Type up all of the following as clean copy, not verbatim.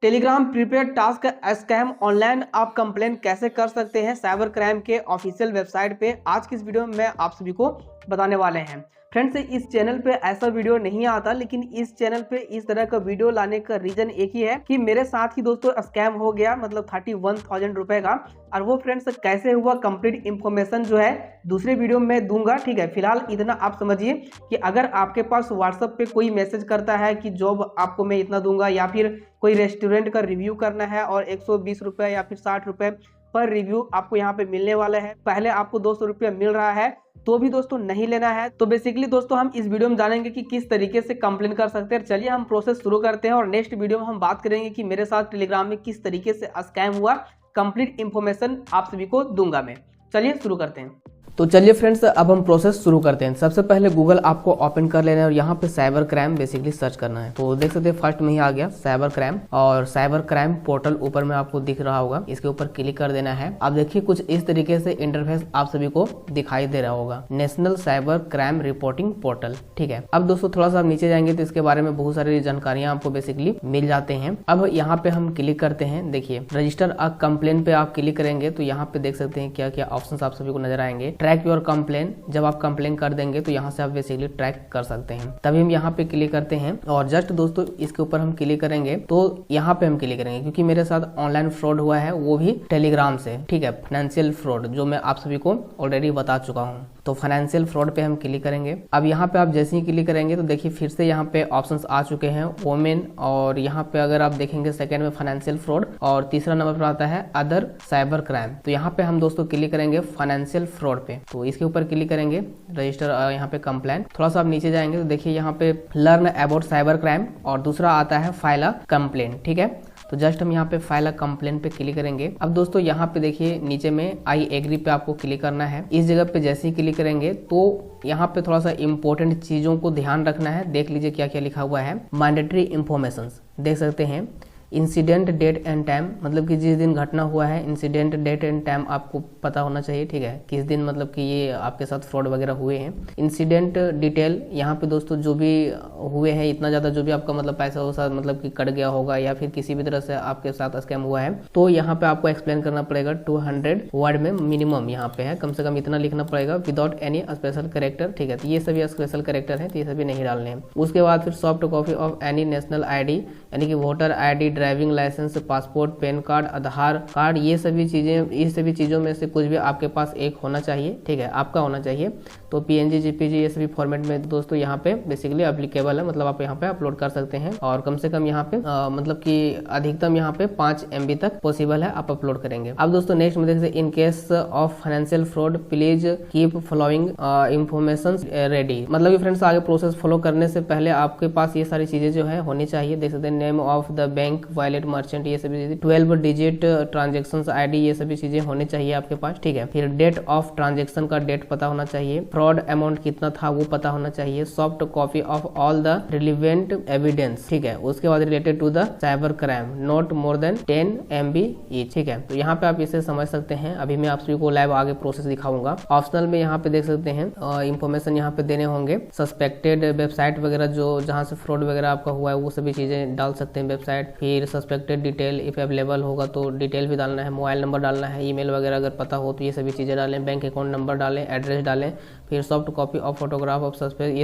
Telegram prepaid task scam online आप complain कैसे कर सकते हैं साइबर क्राइम के ऑफिशियल वेबसाइट पे आज की इस वीडियो में मैं आप सभी को बताने वाले हैं। फ्रेंड्स, इस चैनल पे ऐसा वीडियो नहीं आता, लेकिन इस चैनल पे इस तरह का वीडियो लाने का रीजन एक ही है कि मेरे साथ ही दोस्तों स्कैम हो गया, मतलब 31,000 रुपए का। और वो फ्रेंड्स कैसे हुआ, कंप्लीट इंफॉर्मेशन जो है दूसरे वीडियो में दूंगा। ठीक है, फिलहाल इतना आप समझिए कि अगर आपके पास व्हाट्सएप पे कोई मैसेज करता है कि जॉब आपको मैं इतना दूंगा, या फिर कोई रेस्टोरेंट का रिव्यू करना है और 120 रुपये या फिर 60 रुपये पर रिव्यू आपको यहाँ पे मिलने वाला है, पहले आपको 200 रुपया मिल रहा है, तो भी दोस्तों नहीं लेना है। तो बेसिकली दोस्तों हम इस वीडियो में जानेंगे कि किस तरीके से कंप्लेन कर सकते हैं। चलिए हम प्रोसेस शुरू करते हैं और नेक्स्ट वीडियो में हम बात करेंगे कि मेरे साथ टेलीग्राम में किस तरीके से स्कैम हुआ। कंप्लीट इंफॉर्मेशन आप सभी को दूंगा मैं। चलिए शुरू करते हैं। तो चलिए फ्रेंड्स, अब हम प्रोसेस शुरू करते हैं। सबसे पहले गूगल आपको ओपन कर लेना है और यहाँ पे साइबर क्राइम बेसिकली सर्च करना है। तो देख सकते हैं फर्स्ट में ही आ गया साइबर क्राइम, और साइबर क्राइम पोर्टल ऊपर में आपको दिख रहा होगा, इसके ऊपर क्लिक कर देना है। अब देखिए कुछ इस तरीके से इंटरफेस आप सभी को दिखाई दे रहा होगा, national cyber crime reporting portal. ठीक है, अब दोस्तों थोड़ा सा आप नीचे जाएंगे तो इसके बारे में बहुत सारी जानकारियां आपको बेसिकली मिल जाते हैं। अब यहाँ पे हम क्लिक करते हैं, देखिए रजिस्टर अ कंप्लेन पे आप क्लिक करेंगे तो यहाँ पे देख सकते हैं क्या क्या ऑप्शन आप सभी को नजर आएंगे। ट्रैक योर कंप्लेन, जब आप कंप्लेन कर देंगे तो यहाँ से आप बेसिकली ट्रैक कर सकते हैं। तभी हम यहाँ पे क्लिक करते हैं और जस्ट दोस्तों इसके ऊपर हम क्लिक करेंगे तो यहाँ पे हम क्लिक करेंगे, क्योंकि मेरे साथ ऑनलाइन फ्रॉड हुआ है, वो भी टेलीग्राम से। ठीक है, फाइनेंशियल फ्रॉड जो मैं आप सभी को ऑलरेडी बता चुका हूँ। तो फाइनेंशियल फ्रॉड पे हम क्लिक करेंगे। अब यहाँ पे आप जैसे ही क्लिक करेंगे तो देखिए फिर से यहाँ पे ऑप्शंस आ चुके हैं, वोमेन, और यहाँ पे अगर आप देखेंगे सेकंड में फाइनेंशियल फ्रॉड और तीसरा नंबर पर आता है अदर साइबर क्राइम। तो यहाँ पे हम दोस्तों क्लिक करेंगे फाइनेंशियल फ्रॉड पे, तो इसके ऊपर क्लिक करेंगे, रजिस्टर यहाँ पे कंप्लेंट। थोड़ा सा आप नीचे जाएंगे तो देखिए यहाँ पे लर्न अबाउट साइबर क्राइम और दूसरा आता है फाइल अ कंप्लेंट। ठीक है, तो जस्ट हम यहाँ पे फाइल अ कंप्लेन पे क्लिक करेंगे। अब दोस्तों यहाँ पे देखिए नीचे में आई एग्री पे आपको क्लिक करना है। इस जगह पे जैसे ही क्लिक करेंगे तो यहाँ पे थोड़ा सा इंपॉर्टेंट चीजों को ध्यान रखना है। देख लीजिए क्या क्या लिखा हुआ है। मैंडेटरी इंफॉर्मेशन देख सकते हैं, इंसिडेंट डेट एंड टाइम, मतलब कि जिस दिन घटना हुआ है इंसिडेंट डेट एंड टाइम आपको पता होना चाहिए। ठीक है, किस दिन मतलब कि ये आपके साथ फ्रॉड वगैरह हुए हैं। इंसिडेंट डिटेल, यहाँ पे दोस्तों जो भी हुए हैं, इतना ज्यादा जो भी आपका मतलब पैसा हो साथ मतलब कि कट गया होगा या फिर किसी भी तरह से आपके साथ स्कैम हुआ है, तो यहाँ पे आपको एक्सप्लेन करना पड़ेगा। 200 वर्ड में मिनिमम यहाँ पे है, कम से कम इतना लिखना पड़ेगा विदाउट एनी स्पेशल कैरेक्टर। ठीक है, तो ये सभी स्पेशल कैरेक्टर है तो ये सभी नहीं डालने हैं। उसके बाद फिर soft copy of any national ID, यानी कि voter ID, driving licence, passport, PAN card, Aadhaar card, ये सभी चीजों में से कुछ भी आपके पास एक होना चाहिए। ठीक है, आपका होना चाहिए। तो PNG, JPG ये सभी फॉर्मेट में दोस्तों यहाँ पे बेसिकली एप्लीकेबल है, मतलब आप यहाँ पे अपलोड कर सकते हैं। और कम से कम यहाँ पे मतलब कि अधिकतम यहाँ पे 5 MB तक पॉसिबल है, आप अपलोड करेंगे। अब दोस्तों नेक्स्ट में देखते हैं, in case of financial fraud please keep following information ready. मतलब फ्रेंड्स आगे प्रोसेस फॉलो करने से पहले आपके पास ये सारी चीजें जो है होनी चाहिए। देख सकते हैं name of the bank, wallet, merchant, ये सभी चीजें, 12 डिजिट ट्रांजेक्शन ID, ये सभी चीजें होनी चाहिए आपके पास। ठीक है, फिर डेट ऑफ ट्रांजेक्शन का डेट पता होना चाहिए, फ्रॉड अमाउंट कितना था वो पता होना चाहिए, soft copy of all the relevant evidence. ठीक है, उसके बाद related to the cyber crime, not more than 10 MB each. ठीक है, तो यहाँ पे आप इसे समझ सकते हैं। अभी मैं आप सभी को लाइव आगे प्रोसेस दिखाऊंगा। ऑप्शनल में यहाँ पे देख सकते हैं इंफॉर्मेशन यहाँ पे देने होंगे, सस्पेक्टेड वेबसाइट वगैरह जो जहाँ से फ्रॉड वगैरह आपका हुआ है वो सभी चीजें डाल सकते हैं वेबसाइट। फिर सस्पेक्टेड डिटेल इफ अवेलेबल होगा तो डिटेल भी डालना है, मोबाइल नंबर डालना है, ईमेल वगैरह अगर पता हो तो ये सभी चीजें डालें, बैंक अकाउंट नंबर डालें, एड्रेस डालें, फिर soft copy of photograph of suspect,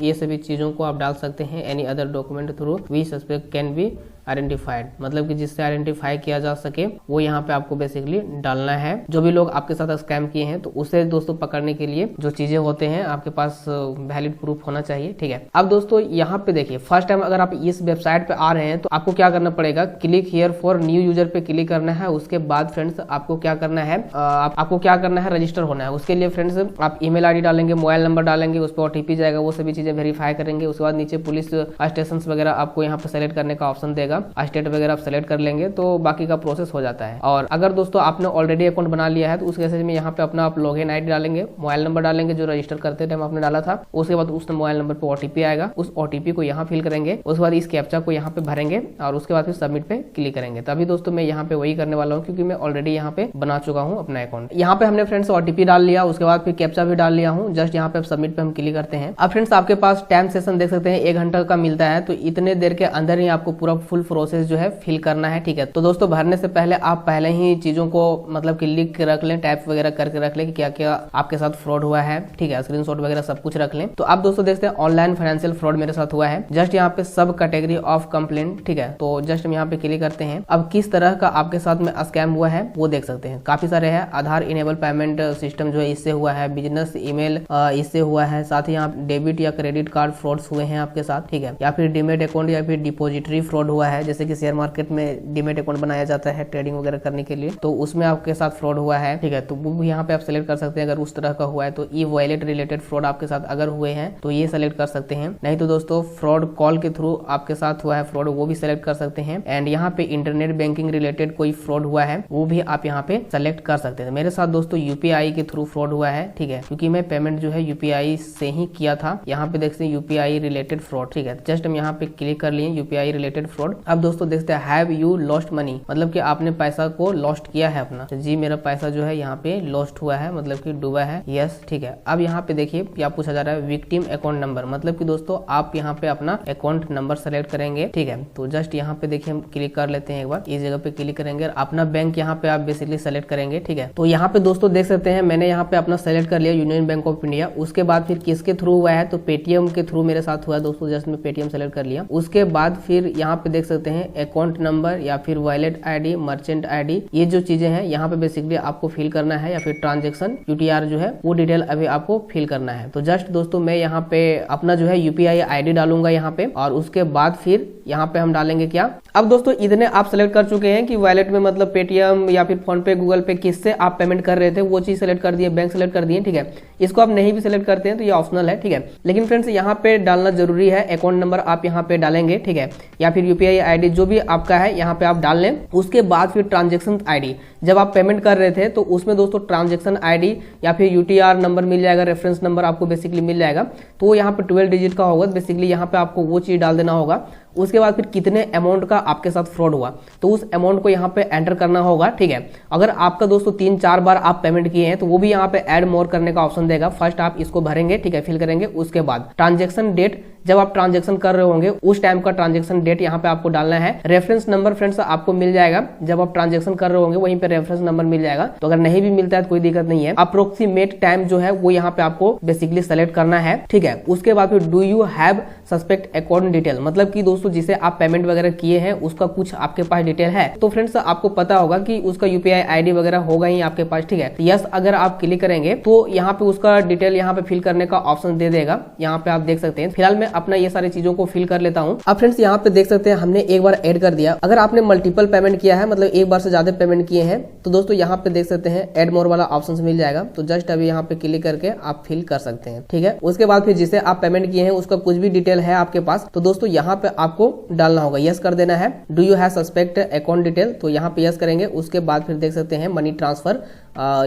ये सभी चीजों को आप डाल सकते हैं। Any other document through we suspect can be identified, मतलब कि जिससे आइडेंटिफाई किया जा सके वो यहाँ पे आपको बेसिकली डालना है। जो भी लोग आपके साथ स्कैम किए हैं तो उसे दोस्तों पकड़ने के लिए जो चीजें होते हैं आपके पास वैलिड प्रूफ होना चाहिए। ठीक है, अब दोस्तों यहाँ पे देखिए फर्स्ट टाइम अगर आप इस वेबसाइट पे आ रहे हैं तो आपको क्या करना पड़ेगा, click here for new user पे क्लिक करना है। उसके बाद फ्रेंड्स आपको क्या करना है, रजिस्टर होना है। उसके लिए फ्रेंड्स आप ईमेल ID डालेंगे, मोबाइल नंबर डालेंगे, उस पर OTP जाएगा, वो सभी चीजें वेरीफाई करेंगे। उसके बाद नीचे पुलिस स्टेशन वगैरह आपको यहाँ पे सेलेक्ट करने का ऑप्शन देगा, स्टेट वगैरह आप सेलेक्ट कर लेंगे तो बाकी का प्रोसेस हो जाता है। और अगर दोस्तों आपने ऑलरेडी अकाउंट बना लिया है तो उस केसेस में यहाँ पे अपना आप लॉगिन ID डालेंगे, मोबाइल नंबर डालेंगे जो रजिस्टर करते टाइम आपने डाला था। उसके बाद उस मोबाइल नंबर पे OTP आएगा, उस OTP को यहाँ फिल करेंगे, उसके बाद इस कैप्चा को यहाँ पे भरेंगे और उसके बाद फिर सबमिट पे क्लिक करेंगे। तभी दोस्तों मैं यहाँ पे वही करने वाला हूँ, क्योंकि मैं ऑलरेडी यहाँ पे बना चुका हूँ अपना अकाउंट। यहाँ पे हमने फ्रेंड्स OTP डाल लिया, उसके बाद फिर कैप्चा भी डाल लिया हूँ। जस्ट यहाँ पे सबमिट पे हम क्लिक करते हैं। अब फ्रेंड्स आपके पास टाइम सेशन देख सकते हैं 1 घंटा का मिलता है, तो इतने देर के अंदर ही आपको पूरा फुल प्रोसेस जो है फिल करना है, ठीक है। तो दोस्तों भरने से पहले आप पहले ही चीजों को मतलब कि लिख के रख लें, टाइप वगैरह करके रख लें कि क्या क्या आपके साथ फ्रॉड हुआ है, ठीक है। स्क्रीनशॉट वगैरह सब कुछ रख लें। तो आप दोस्तों देखते हैं ऑनलाइन फाइनेंशियल फ्रॉड मेरे साथ हुआ है। जस्ट यहाँ पे सब कैटेगरी ऑफ कंप्लेंट, ठीक है। तो जस्ट हम यहाँ पे क्लिक करते हैं। अब किस तरह का आपके साथ में स्कैम हुआ है वो देख सकते हैं, काफी सारे हैं। आधार इनेबल पेमेंट सिस्टम जो है इससे हुआ है, बिजनेस ईमेल इससे हुआ है, साथ ही यहाँ डेबिट या क्रेडिट कार्ड फ्रॉड्स हुए हैं आपके साथ, ठीक है। या फिर डीमेट अकाउंट या फिर डिपोजिटरी फ्रॉड हुआ है, जैसे कि शेयर मार्केट में डीमेट अकाउंट बनाया जाता है ट्रेडिंग वगैरह करने के लिए, तो उसमें आपके साथ फ्रॉड हुआ है, ठीक है। तो वो भी यहाँ पे आप सेलेक्ट कर सकते हैं अगर उस तरह का हुआ है। तो ई वॉलेट रिलेटेड फ्रॉड आपके साथ अगर हुए हैं तो ये सेलेक्ट कर सकते हैं। नहीं तो दोस्तों फ्रॉड कॉल के थ्रू आपके साथ हुआ है फ्रॉड, वो भी सेलेक्ट कर सकते हैं। एंड यहाँ पे इंटरनेट बैंकिंग रिलेटेड कोई फ्रॉड हुआ है वो भी आप यहाँ पे सेलेक्ट कर सकते हैं। मेरे साथ दोस्तों यूपीआई के थ्रू फ्रॉड हुआ है, ठीक है, क्योंकि मैं पेमेंट जो है यूपीआई से ही किया था। यहाँ पे देखते हैं यूपीआई रिलेटेड फ्रॉड, ठीक है। जस्ट हम यहाँ पे क्लिक कर लिए यूपीआई रिलेटेड फ्रॉड। अब दोस्तों देखते हैं हैव यू लॉस्ट मनी, मतलब कि आपने पैसा को लॉस्ट किया है अपना। जी मेरा पैसा जो है यहाँ पे लॉस्ट हुआ है, मतलब कि डूबा है, यस, ठीक है। अब यहाँ पे देखिए क्या पूछा जा रहा है, विक्टिम अकाउंट नंबर, मतलब कि दोस्तों आप यहाँ पे अपना अकाउंट नंबर सेलेक्ट करेंगे, ठीक है। तो जस्ट यहाँ पे देखिए हम क्लिक कर लेते हैं एक बार, इस जगह पे क्लिक करेंगे, अपना बैंक यहाँ पे आप बेसिकली सेलेक्ट करेंगे, ठीक है। तो यहाँ पे दोस्तों देख सकते हैं मैंने यहाँ पे अपना सेलेक्ट कर लिया यूनियन बैंक ऑफ इंडिया। उसके बाद फिर किसके थ्रू हुआ है, तो पेटीएम के थ्रू मेरे साथ हुआ है दोस्तों। जस्ट मैं पेटीएम सेलेक्ट कर लिया। उसके बाद फिर यहाँ पे देख सकते हैं अकाउंट नंबर या फिर वॉलेट आईडी, मर्चेंट आईडी, ये जो चीजें हैं यहाँ पे बेसिकली आपको फिल करना है, या फिर ट्रांजेक्शन यूटीआर जो है वो डिटेल अभी आपको फिल करना है। तो जस्ट दोस्तों मैं यहाँ पे अपना जो है यूपीआई आईडी डालूंगा यहाँ पे, और उसके बाद फिर यहाँ पे हम डालेंगे क्या। अब दोस्तों इतने आप सेलेक्ट कर चुके हैं कि वॉलेट में मतलब पेटीएम या फिर फोन पे, गूगल पे, किससे आप पेमेंट कर रहे थे वो चीज सेलेक्ट कर दिए, बैंक सेलेक्ट कर दिए, ठीक है। इसको आप नहीं भी सेलेक्ट करते हैं तो ये ऑप्शनल है, ठीक है। लेकिन फ्रेंड्स यहाँ पे डालना जरूरी है। अकाउंट नंबर आप यहाँ पे डालेंगे, ठीक है, या फिर यूपीआई आईडी जो भी आपका है यहाँ पे आप डाल लें। उसके बाद फिर ट्रांजेक्शन आईडी, जब आप पेमेंट कर रहे थे तो उसमें दोस्तों ट्रांजेक्शन आईडी या फिर यूटीआर नंबर मिल जाएगा, रेफरेंस नंबर आपको बेसिकली मिल जाएगा। तो यहाँ पे 12 डिजिट का होगा, बेसिकली यहाँ पे आपको वो चीज डाल देना होगा। उसके बाद फिर कितने अमाउंट का आपके साथ फ्रॉड हुआ तो उस अमाउंट को यहाँ पे एंटर करना होगा, ठीक है। अगर आपका दोस्तों 3-4 बार आप पेमेंट किए हैं तो वो भी यहाँ पे ऐड मोर करने का ऑप्शन देगा। फर्स्ट आप इसको भरेंगे, ठीक है, फिल करेंगे। उसके बाद ट्रांजेक्शन डेट, जब आप ट्रांजेक्शन कर रहे होंगे उस टाइम का ट्रांजेक्शन डेट यहाँ पे आपको डालना है। रेफरेंस नंबर फ्रेंड्स आपको मिल जाएगा, जब आप ट्रांजेक्शन कर रहे होंगे वहीं पे रेफरेंस नंबर मिल जाएगा। तो अगर नहीं भी मिलता है तो कोई दिक्कत नहीं है। अप्रोक्सीमेट टाइम जो है वो यहाँ पे आपको बेसिकली सेलेक्ट करना है, ठीक है। उसके बाद फिर do you have suspect account detail, मतलब कि दोस्तों जिसे आप पेमेंट वगैरह किए हैं उसका कुछ आपके पास डिटेल है। तो फ्रेंड्स आपको पता होगा कि उसका यूपीआई आईडी वगैरह होगा ही आपके पास, ठीक है। तो यस अगर आप क्लिक करेंगे तो यहाँ पे उसका डिटेल यहाँ पे फिल करने का ऑप्शन दे देगा। यहाँ पे आप देख सकते हैं। फिलहाल मैं अपना ये सारी चीजों को फिल कर लेता हूँ। अब फ्रेंड्स यहाँ पे देख सकते हैं हमने एक बार ऐड कर दिया। अगर आपने मल्टीपल पेमेंट किया है, मतलब एक बार से ज्यादा पेमेंट किए हैं, तो दोस्तों यहाँ पे देख सकते हैं ऐड मोर वाला ऑप्शन मिल जाएगा। तो जस्ट अभी यहाँ पे क्लिक करके आप फिल कर सकते हैं, ठीक है। उसके बाद फिर जिसे आप पेमेंट किए हैं उसका कुछ भी डिटेल है आपके पास तो दोस्तों यहाँ पे आपको डालना होगा, यस कर देना है। Do you have suspect account detail, तो यहाँ पे यस करेंगे। उसके बाद फिर देख सकते हैं मनी ट्रांसफर,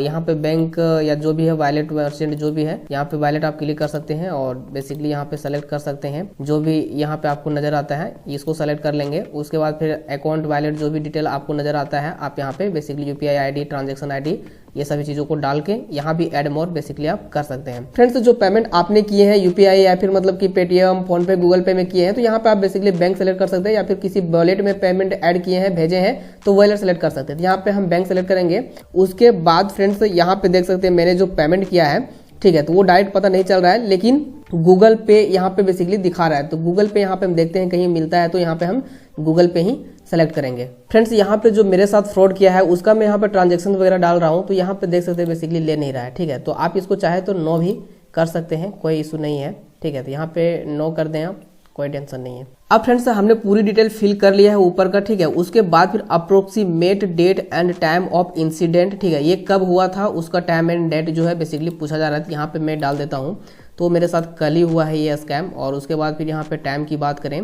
यहाँ पे बैंक या जो भी है वॉलेट मर्चेंट जो भी है, यहाँ पे वॉलेट आप क्लिक कर सकते हैं और बेसिकली यहाँ पे सेलेक्ट कर सकते हैं। जो भी यहाँ पे आपको नजर आता है इसको सेलेक्ट कर लेंगे। उसके बाद फिर अकाउंट वॉलेट जो भी डिटेल आपको नजर आता है आप यहाँ पे basically UPI ID, transaction ID, ये सभी चीजों को डाल के यहाँ भी ऐड मोर बेसिकली आप कर सकते हैं। फ्रेंड्स जो पेमेंट आपने किए हैं यूपीआई या फिर मतलब कि पेटीएम, फोन पे, गूगल पे में किए हैं तो यहाँ पे आप बेसिकली बैंक सेलेक्ट कर सकते हैं, या फिर किसी वॉलेट में पेमेंट ऐड किए हैं, भेजे हैं तो वॉलेट सेलेक्ट कर सकते हैं। यहाँ पे हम बैंक सेलेक्ट करेंगे। उसके बाद फ्रेंड्स यहाँ पे देख सकते हैं मैंने जो पेमेंट किया है, ठीक है, तो वो डायरेक्ट पता नहीं चल रहा है लेकिन गूगल पे यहाँ पे बेसिकली दिखा रहा है। तो गूगल पे यहाँ पे हम देखते हैं कहीं मिलता है तो यहाँ पे हम गूगल पे ही सेलेक्ट करेंगे। फ्रेंड्स यहाँ पे जो मेरे साथ फ्रॉड किया है उसका मैं यहाँ पे ट्रांजेक्शन वगैरह डाल रहा हूँ तो यहाँ पे देख सकते हैं बेसिकली ले नहीं रहा है, ठीक है। तो आप इसको चाहे तो नो भी कर सकते हैं, कोई इशू नहीं है, ठीक है। तो यहाँ पे नो कर दें आप, कोई टेंशन नहीं है। अब फ्रेंड्स हमने पूरी डिटेल फिल कर लिया है ऊपर का, ठीक है। उसके बाद फिर approximate date and time of incident, ठीक है, ये कब हुआ था उसका टाइम एंड डेट जो है बेसिकली पूछा जा रहा है। यहाँ पे मैं डाल देता हूँ। तो मेरे साथ कल ही हुआ है ये स्कैम। और उसके बाद फिर यहाँ पे टाइम की बात करें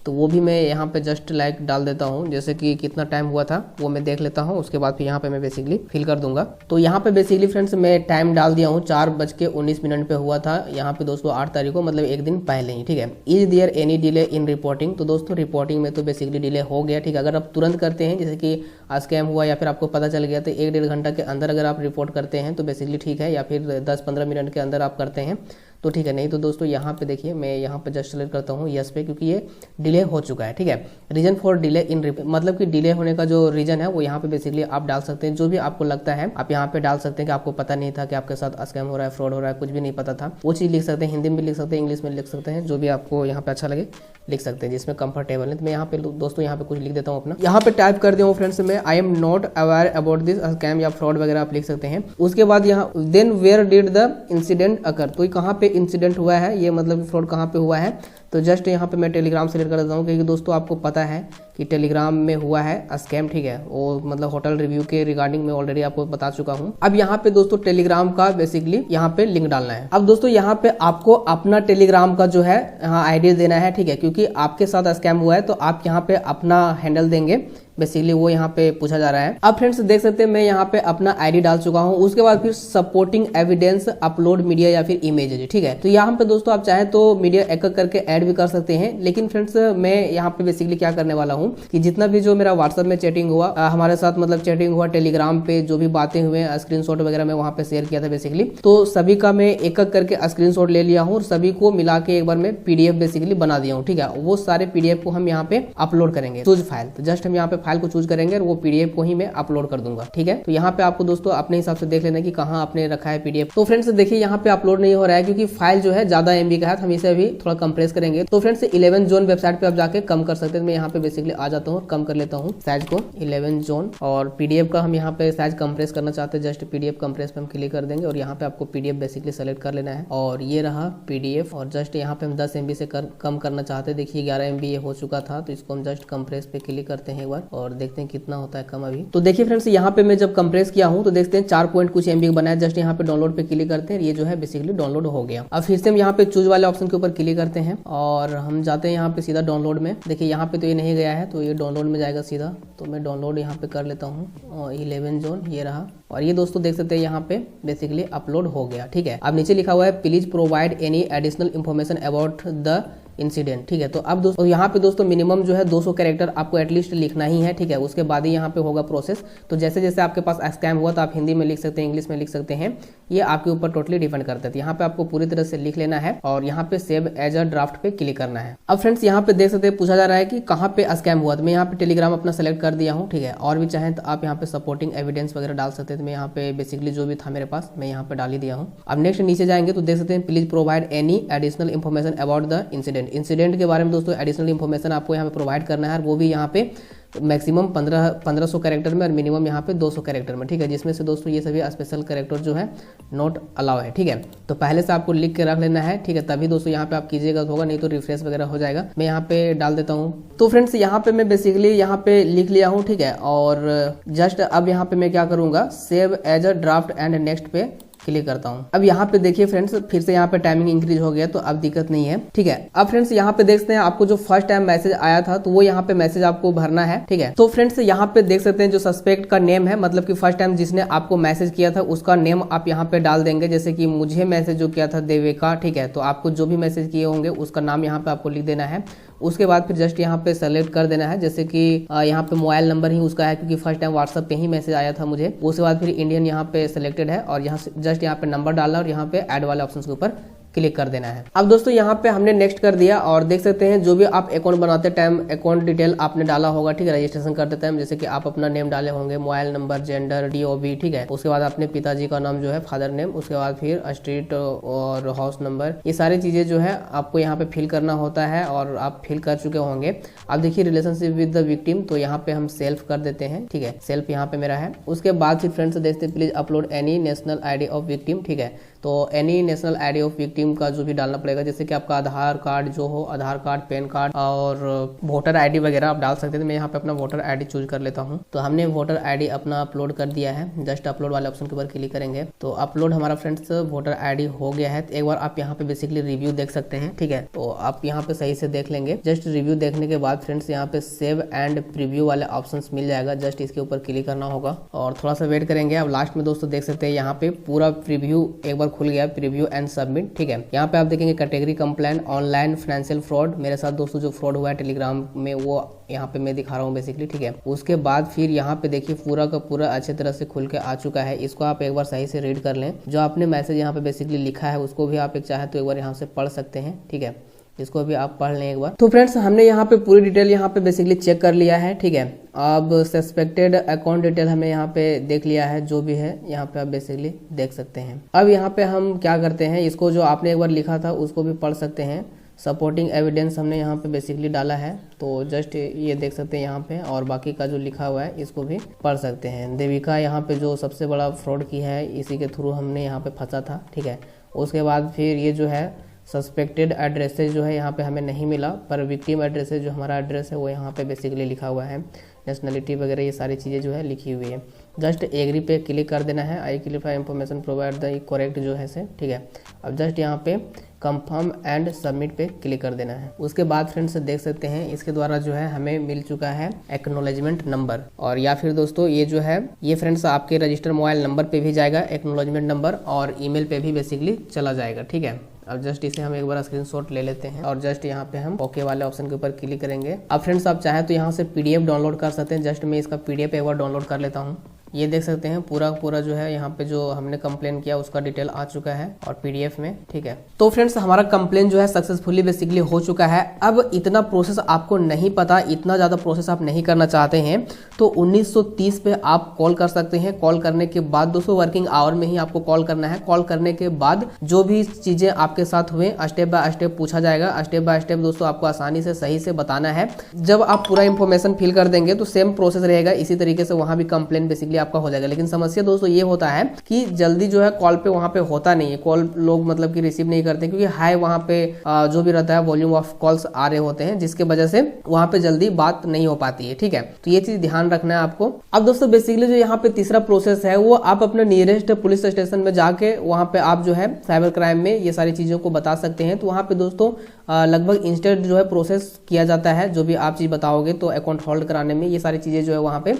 तो वो भी मैं यहाँ पे जस्ट लाइक डाल देता हूँ, जैसे कि कितना टाइम हुआ था वो मैं देख लेता हूँ, उसके बाद फिर यहाँ पे मैं बेसिकली फिल कर दूंगा। तो यहाँ पे बेसिकली फ्रेंड्स मैं टाइम डाल दिया हूँ, 4:19 पे हुआ था यहाँ पे दोस्तों 8 तारीख को, मतलब एक दिन पहले ही, ठीक है। Is there any delay in reporting, तो दोस्तों रिपोर्टिंग में तो बेसिकली डिले हो गया, ठीक है। अगर आप तुरंत करते हैं जैसे कि स्कैम हुआ या फिर आपको पता चल गया तो 1-1.5 घंटा के अंदर अगर आप रिपोर्ट करते हैं तो बेसिकली ठीक है, या फिर 10-15 मिनट के अंदर आप करते हैं तो ठीक है। नहीं तो दोस्तों यहाँ पे देखिए मैं यहाँ पे जस्ट सेलेक्ट करता हूँ यस पे, क्योंकि ये डिले हो चुका है, ठीक है। रीजन फॉर डिले इन मतलब कि डिले होने का जो रीजन है वो यहाँ पे बेसिकली आप डाल सकते हैं, जो भी आपको लगता है आप यहाँ पे डाल सकते हैं कि आपको पता नहीं था कि आपके साथ स्कैम हो रहा है, फ्रॉड हो रहा है, कुछ भी नहीं पता था, वो चीज़ लिख सकते हैं। हिंदी में भी लिख सकते हैं, इंग्लिश में लिख सकते हैं, जो भी आपको यहाँ पे अच्छा लगे लिख सकते हैं, जिसमें कंफर्टेबल है। तो मैं यहाँ पे दोस्तों यहाँ पे कुछ लिख देता हूँ अपना, यहाँ पे टाइप कर दिया हूँ फ्रेंड्स में I am not aware about this scam या फ्रॉड वगैरह आप लिख सकते हैं। उसके बाद यहाँ then where did the incident occur, तो कहाँ पे इंसिडेंट हुआ है, ये मतलब फ्रॉड कहाँ पे हुआ है। तो जस्ट यहाँ पे मैं टेलीग्राम सेलेक्ट कर देता हूँ, क्योंकि दोस्तों आपको पता है कि टेलीग्राम में हुआ है स्कैम, ठीक है। वो मतलब होटल रिव्यू के रिगार्डिंग में ऑलरेडी आपको बता चुका हूँ। अब यहाँ पे दोस्तों टेलीग्राम का बेसिकली यहाँ पे लिंक डालना है। अब दोस्तों यहाँ पे आपको अपना टेलीग्राम का जो है आईडी देना है, ठीक है, क्योंकि आपके साथ स्कैम हुआ है तो आप यहाँ पे अपना हैंडल देंगे, बेसिकली वो यहाँ पे पूछा जा रहा है। अब फ्रेंड्स देख सकते हैं मैं यहाँ पे अपना आईडी डाल चुका हूँ। उसके बाद फिर सपोर्टिंग एविडेंस अपलोड मीडिया या फिर इमेजेस, ठीक है। तो यहाँ पे दोस्तों आप चाहे तो मीडिया एक करके ऐड भी कर सकते हैं, लेकिन फ्रेंड्स मैं यहाँ पे बेसिकली क्या करने वाला हूँ कि जितना भी जो मेरा व्हाट्सएप में चैटिंग हुआ हमारे साथ, मतलब चैटिंग हुआ टेलीग्राम पे, जो भी बातें हुए स्क्रीनशॉट वगैरह मैं वहाँ पे शेयर किया था बेसिकली, तो सभी का मैं एक एक करके स्क्रीनशॉट ले लिया हूँ और सभी को मिला के एक बार मैं पीडीएफ बेसिकली बना दिया हूँ, ठीक है। वो सारे पीडीएफ को हम यहाँ पे अपलोड करेंगे, चूज फाइल। तो जस्ट हम यहाँ पे फाइल को चूज करेंगे, वो पीडीएफ को ही मैं अपलोड कर दूंगा, ठीक है। तो यहाँ पे आपको दोस्तों अपने हिसाब से देख लेना कि कहाँ आपने रखा है पीडीएफ। तो फ्रेंड्स देखिए यहाँ पे अपलोड नहीं हो रहा है, क्योंकि फाइल जो है ज्यादा एमबी का है, हम इसे अभी थोड़ा कंप्रेस करेंगे। तो फ्रेंड्स 11 जोन वेबसाइट पे आप जाके कम कर सकते हैं। मैं यहाँ पे बेसिकली आ जाता हूँ, कम कर लेता हूँ साइज को 11 जोन, और पीडीएफ का हम यहाँ पे साइज कंप्रेस करना चाहते हैं, जस्ट पीडीएफ कंप्रेस पे हम क्लिक कर देंगे और यहाँ पे आपको पीडीएफ बेसिकली सेलेक्ट कर लेना है। और ये रहा पीडीएफ, और जस्ट यहाँ पे हम 10 MB से कम करना चाहते हैं। देखिए 11 MB ये हो चुका था, तो इसको हम जस्ट कंप्रेस पे क्लिक करते हैं एक बार और देखते हैं कितना होता है कम अभी। तो देखिए फ्रेंड्स यहाँ पे मैं जब कंप्रेस किया हूँ तो देखते हैं 4 पॉइंट कुछ MB बनाया। जस्ट यहाँ पे डाउनलोड पे क्लिक करते हैं, ये जो है बेसिकली डाउनलोड हो गया। अब फिर से हम यहाँ पे चूज वाले ऑप्शन के ऊपर क्लिक करते हैं और हम जाते हैं यहाँ पे सीधा डाउनलोड में। देखिए यहाँ पे तो ये नहीं गया है, तो ये डाउनलोड में जाएगा सीधा, तो मैं डाउनलोड यहाँ पे कर लेता हूँ और 11 जोन ये रहा। और ये दोस्तों देख सकते हैं यहाँ पे बेसिकली अपलोड हो गया, ठीक है। अब नीचे लिखा हुआ है please provide any additional information about the incident, ठीक है। तो अब दोस्तों यहाँ पे दोस्तों मिनिमम जो है 200 कैरेक्टर आपको एटलीस्ट लिखना ही है, ठीक है। उसके बाद ही यहाँ पे होगा प्रोसेस। तो जैसे जैसे आपके पास स्कैम हुआ तो आप हिंदी में लिख सकते हैं, इंग्लिश में लिख सकते हैं, ये आपके ऊपर टोटली डिपेंड करता है। यहाँ पे आपको पूरी तरह से लिख लेना है और यहाँ पे सेव एज अ ड्राफ्ट पे क्लिक करना है। अब फ्रेंड्स यहाँ पे देख सकते हैं पूछा जा रहा है कि कहाँ पे स्कैम हुआ, तो मैं यहाँ पे टेलीग्राम अपना सेलेक्ट कर दिया हूँ, ठीक है। और भी चाहें तो आप यहाँ पे सपोर्टिंग एविडेंस वगैरह डाल सकते हैं, तो मैं यहाँ पे बेसिकली जो भी था मेरे पास मैं यहाँ पे डाल ही दिया हूँ। अब नेक्स्ट नीचे जाएंगे तो देख सकते हैं please provide any additional information about the incident. Incident के बारे में दोस्तों एडिशनल इन्फॉर्मेशन आपको यहाँ पे प्रोवाइड करना है, वो भी यहाँ पे मैक्सिमम 1500 कैरेक्टर में और मिनिमम यहाँ पे 200 कैरेक्टर में, ठीक है। जिसमें से दोस्तों ये सभी स्पेशल कैरेक्टर जो है नॉट अलाउ है, ठीक है। तो पहले से आपको लिख के रख लेना है, ठीक है, तभी दोस्तों यहाँ पे आप कीजिएगा तो होगा, नहीं तो रिफ्रेश वगैरह हो जाएगा। मैं यहाँ पे डाल देता हूँ। तो फ्रेंड्स यहाँ पे मैं बेसिकली यहाँ पे लिख लिया हूँ, ठीक है। और जस्ट अब यहाँ पे मैं क्या करूँगा, save as a draft and next पे क्लिक करता हूँ। अब यहाँ पे देखिए फ्रेंड्स फिर से यहाँ पे टाइमिंग इंक्रीज हो गया, तो अब दिक्कत नहीं है, ठीक है। अब फ्रेंड्स यहाँ पे देखते हैं आपको जो फर्स्ट टाइम मैसेज आया था तो वो यहाँ पे मैसेज आपको भरना है, ठीक है। तो फ्रेंड्स यहाँ पे देख सकते हैं जो सस्पेक्ट का नेम है, मतलब कि फर्स्ट टाइम जिसने आपको मैसेज किया था उसका नेम आप यहाँ पे डाल देंगे। जैसे कि मुझे मैसेज जो किया था देविका, ठीक है, तो आपको जो भी मैसेज किए होंगे उसका नाम यहाँ पे आपको लिख देना है। उसके बाद फिर जस्ट यहाँ पे सेलेक्ट कर देना है, जैसे कि यहाँ पे मोबाइल नंबर ही उसका है, क्योंकि फर्स्ट टाइम व्हाट्सएप पे ही मैसेज आया था मुझे। उसके बाद फिर इंडियन यहाँ पे सिलेक्टेड है और यहाँ जस्ट यहाँ पे नंबर डालना और यहाँ पे ऐड वाले ऑप्शन के ऊपर क्लिक कर देना है। अब दोस्तों यहाँ पे हमने नेक्स्ट कर दिया और देख सकते हैं जो भी आप अकाउंट बनाते टाइम अकाउंट डिटेल आपने डाला होगा, ठीक है, रजिस्ट्रेशन करते टाइम, जैसे कि आप अपना नेम डाले होंगे, मोबाइल नंबर, जेंडर, DOB, ठीक है। उसके बाद अपने पिताजी का नाम जो है फादर नेम, उसके बाद फिर स्ट्रीट और हाउस नंबर, ये सारी चीजें जो है आपको यहाँ पे फिल करना होता है और आप फिल कर चुके होंगे। अब देखिए रिलेशनशिप विद द विक्टिम, तो यहाँ पे हम सेल्फ कर देते हैं, ठीक है, सेल्फ यहाँ पे मेरा है। उसके बाद फिर फ्रेंड्स देखते हैं please upload any national ID of victim, ठीक है। तो any national ID of victim victim का जो भी डालना पड़ेगा, जैसे कि आपका आधार कार्ड जो हो, आधार कार्ड, पैन कार्ड और वोटर आईडी वगैरह आप डाल सकते थे। मैं यहाँ पे अपना वोटर आईडी चूज कर लेता हूँ। तो हमने वोटर आईडी अपना अपलोड कर दिया है। जस्ट अपलोड वाले ऑप्शन के ऊपर क्लिक करेंगे तो अपलोड हमारा फ्रेंड्स वोटर आईडी हो गया है। एक बार आप यहाँ पे बेसिकली रिव्यू देख सकते हैं, ठीक है। तो आप यहाँ पे सही से देख लेंगे। जस्ट रिव्यू देखने के बाद फ्रेंड्स यहाँ पे सेव एंड प्रीव्यू वाले ऑप्शंस मिल जाएगा। जस्ट इसके ऊपर क्लिक करना होगा और थोड़ा सा वेट करेंगे। अब लास्ट में दोस्तों देख सकते हैं यहाँ पे पूरा प्रीव्यू एक बार खुल गया, प्रीव्यू एंड सबमिट, ठीक है। यहाँ पे आप देखेंगे category complain, online financial fraud. मेरे साथ दोस्तों जो फ्रॉड हुआ है टेलीग्राम में वो यहाँ पे मैं दिखा रहा हूँ बेसिकली, ठीक है। उसके बाद फिर यहाँ पे देखिए पूरा का पूरा अच्छे तरह से खुल के आ चुका है। इसको आप एक बार सही से रीड कर लें। जो आपने मैसेज यहाँ पे बेसिकली लिखा है उसको भी आप एक चाहे तो एक बार यहाँ से पढ़ सकते हैं, ठीक है। इसको भी आप पढ़ लें एक बार। तो फ्रेंड्स हमने यहाँ पे पूरी डिटेल यहाँ पे बेसिकली चेक कर लिया है, ठीक है। अब सस्पेक्टेड अकाउंट डिटेल हमें यहाँ पे देख लिया है, जो भी है यहाँ पे आप बेसिकली देख सकते हैं। अब यहाँ पे हम क्या करते हैं, इसको जो आपने एक बार लिखा था उसको भी पढ़ सकते हैं। सपोर्टिंग एविडेंस हमने यहाँ पे बेसिकली डाला है, तो जस्ट ये देख सकते हैं यहाँ पे, और बाकी का जो लिखा हुआ है इसको भी पढ़ सकते हैं। देविका यहाँ पे जो सबसे बड़ा फ्रॉड की है, इसी के थ्रू हमने यहाँ पे फंसा था, ठीक है। उसके बाद फिर ये जो है सस्पेक्टेड एड्रेसेज जो है यहाँ पे हमें नहीं मिला, पर विक्टिम एड्रेसेज जो हमारा एड्रेस है वो यहाँ पे बेसिकली लिखा हुआ है। नेशनलिटी वगैरह ये सारी चीज़ें जो है लिखी हुई है। जस्ट एग्री पे क्लिक कर देना है। आई क्लिफाई इंफॉर्मेशन प्रोवाइड द करेक्ट जो है से, ठीक है। अब जस्ट यहाँ पे कंफर्म एंड सबमिट पे क्लिक कर देना है। उसके बाद फ्रेंड्स देख सकते हैं इसके द्वारा जो है हमें मिल चुका है एक्नॉलेजमेंट नंबर, और या फिर दोस्तों ये जो है ये फ्रेंड्स आपके रजिस्टर्ड मोबाइल नंबर पे भी जाएगा एक्नॉलेजमेंट नंबर, और ईमेल पे भी बेसिकली चला जाएगा, ठीक है। अब जस्ट इसे हम एक बार स्क्रीनशॉट ले लेते हैं और जस्ट यहाँ पे हम ओके वाले ऑप्शन के ऊपर क्लिक करेंगे। अब फ्रेंड्स आप चाहे तो यहाँ से पीडीएफ डाउनलोड कर सकते हैं। जस्ट मैं इसका पीडीएफ एक बार डाउनलोड कर लेता हूँ। ये देख सकते हैं पूरा जो है यहाँ पे जो हमने कंप्लेन किया उसका डिटेल आ चुका है और पीडीएफ में, ठीक है। तो फ्रेंड्स हमारा कंप्लेन जो है सक्सेसफुली बेसिकली हो चुका है। अब इतना प्रोसेस आपको नहीं पता, इतना ज्यादा प्रोसेस आप नहीं करना चाहते हैं तो 1930 पे आप कॉल कर सकते हैं। कॉल करने के बाद दोस्तों वर्किंग आवर में ही आपको कॉल करना है। कॉल करने के बाद जो भी चीजें आपके साथ हुए स्टेप बाय स्टेप पूछा जाएगा। स्टेप बाय स्टेप दोस्तों आपको आसानी से सही से बताना है। जब आप पूरा इंफॉर्मेशन फिल कर देंगे तो सेम प्रोसेस रहेगा, इसी तरीके से वहां भी कंप्लेन बेसिकली आपका हो जाएगा। लेकिन समस्या दोस्तों ये होता है कि जल्दी जो है कॉल पे वहां पे होता नहीं है, कॉल लोग मतलब कि रिसीव नहीं करते, क्योंकि हाई वहां पे जो भी रहता है वॉल्यूम ऑफ कॉल्स आ रहे होते हैं, जिसके वजह से वहां पे जल्दी बात नहीं हो पाती है, ठीक है। तो ये चीज ध्यान रखना है आपको। अब दोस्तों बेसिकली जो यहाँ पे तीसरा प्रोसेस है वो आप अपने नियरेस्ट पुलिस स्टेशन में जाके वहां पे आप जो है साइबर क्राइम में ये सारी चीजों को बता सकते हैं। तो वहां पे दोस्तों लगभग इंस्टेंट जो है प्रोसेस किया जाता है। जो भी आप चीज बताओगे तो अकाउंट होल्ड कराने में ये सारी चीजें जो है वहां पे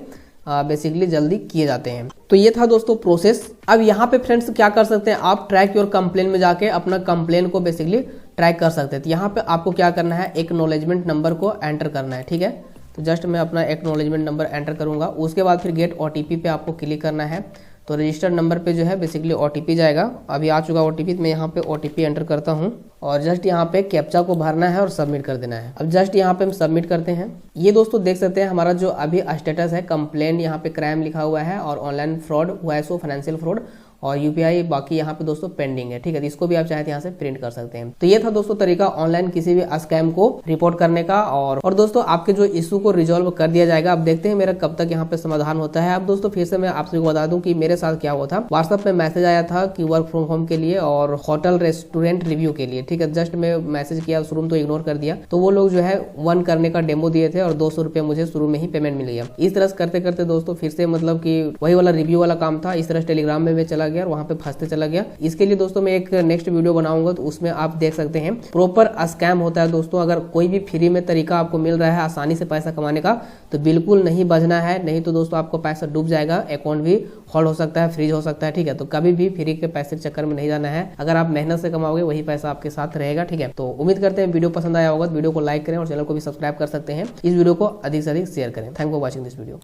बेसिकली जल्दी किए जाते हैं। तो ये था दोस्तों प्रोसेस। अब यहाँ पे फ्रेंड्स क्या कर सकते हैं, आप ट्रैक योर कंप्लेन में जाके अपना कंप्लेन को बेसिकली ट्रैक कर सकते हैं। तो यहाँ पे आपको क्या करना है, एक्नॉलेजमेंट नंबर को एंटर करना है, ठीक है। तो जस्ट मैं अपना एक्नॉलेजमेंट नंबर एंटर करूंगा। उसके बाद फिर गेट ओटीपी पे आपको क्लिक करना है। तो रजिस्टर्ड नंबर पे जो है बेसिकली ओटीपी जाएगा। अभी आ चुका ओटीपी, मैं यहाँ पे ओटीपी एंटर करता हूँ और जस्ट यहाँ पे कैप्चा को भरना है और सबमिट कर देना है। अब जस्ट यहाँ पे हम सबमिट करते हैं। ये दोस्तों देख सकते हैं हमारा जो अभी स्टेटस है कंप्लेन, यहाँ पे क्राइम लिखा हुआ है और ऑनलाइन फ्रॉड हुआ है, सो फाइनेंशियल फ्रॉड और यूपीआई बाकी यहाँ पे दोस्तों पेंडिंग है, ठीक है। इसको भी आप चाहे तो यहाँ से प्रिंट कर सकते हैं। तो ये था दोस्तों तरीका ऑनलाइन किसी भी स्कैम को रिपोर्ट करने का, और दोस्तों आपके जो इशू को रिजॉल्व कर दिया जाएगा। अब देखते हैं मेरा कब तक यहाँ पे समाधान होता है। अब दोस्तों फिर से मैं आप सभी को बता दूं कि मेरे साथ क्या हुआ था। व्हाट्सएप में मैसेज आया था कि वर्क फ्रॉम होम के लिए और होटल रेस्टोरेंट रिव्यू के लिए, ठीक है। जस्ट मैं मैसेज किया, शुरू में तो इग्नोर कर दिया। तो वो लोग जो है 1 करने का डेमो दिए थे और 200 रुपये मुझे शुरू में ही पेमेंट मिल गया। इस तरह से करते करते दोस्तों फिर से मतलब कि वही वाला रिव्यू वाला काम था, इस तरह टेलीग्राम में चला गया और वहाँ पे फंसते चला गया। इसके लिए दोस्तों मैं एक नेक्स्ट वीडियो बनाऊंगा, तो उसमें आप देख सकते हैं प्रॉपर स्कैम होता है दोस्तों। अगर कोई भी फ्री में तरीका आपको मिल रहा है आसानी से पैसा कमाने का, तो बिल्कुल नहीं बजना है, नहीं तो दोस्तों आपको पैसा डूब जाएगा, अकाउंट भी होल्ड हो सकता है, फ्रीज हो सकता है, ठीक है। तो कभी भी फ्री के पैसे के चक्कर में नहीं जाना है। अगर आप मेहनत से कमाओगे वही पैसा आपके साथ रहेगा, ठीक है। तो उम्मीद करते हैं वीडियो पसंद आया होगा। तो वीडियो को लाइक करें और चैनल को भी सब्सक्राइब कर सकते हैं। इस वीडियो को अधिक से अधिक शेयर करें। Thank for watching this video.